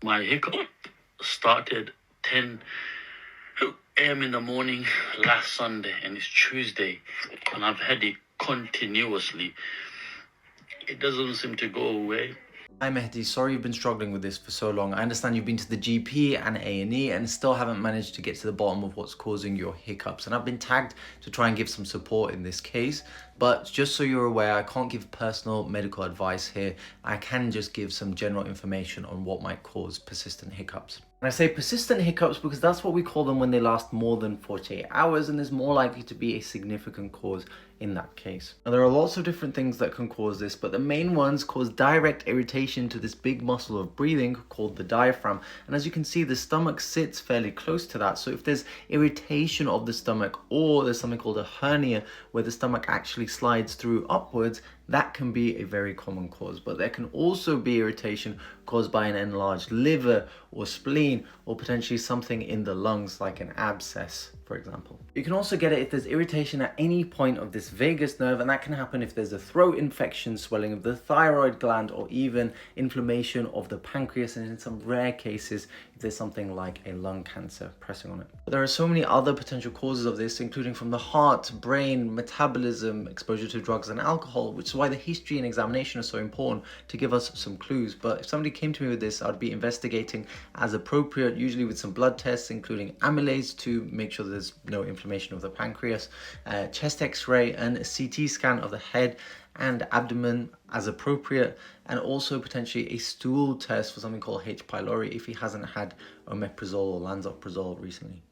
My hiccup started 10 a.m. in the morning last Sunday, and it's Tuesday, and I've had it continuously. It doesn't seem to go away. Hi Mehdi, sorry you've been struggling with this for so long. I understand you've been to the GP and A&E and still haven't managed to get to the bottom of what's causing your hiccups. And I've been tagged to try and give some support in this case. But just so you're aware, I can't give personal medical advice here. I can just give some general information on what might cause persistent hiccups. And I say persistent hiccups because that's what we call them when they last more than 48 hours and there's more likely to be a significant cause in that case. Now, there are lots of different things that can cause this, but the main ones cause direct irritation to this big muscle of breathing called the diaphragm. And as you can see, the stomach sits fairly close to that. So if there's irritation of the stomach, or there's something called a hernia where the stomach actually slides through upwards, that can be a very common cause. But there can also be irritation caused by an enlarged liver or spleen, or potentially something in the lungs like an abscess, for example. You can also get it if there's irritation at any point of this vagus nerve, and that can happen if there's a throat infection, swelling of the thyroid gland, or even inflammation of the pancreas, and in some rare cases if there's something like a lung cancer pressing on it. But there are so many other potential causes of this, including from the heart, brain, metabolism, exposure to drugs and alcohol, which is why the history and examination are so important to give us some clues. But if somebody came to me with this, I'd be investigating as appropriate, usually with some blood tests, including amylase to make sure there's no inflammation of the pancreas, chest x-ray and a CT scan of the head and abdomen as appropriate, and also potentially a stool test for something called H. pylori if he hasn't had omeprazole or lansoprazole recently.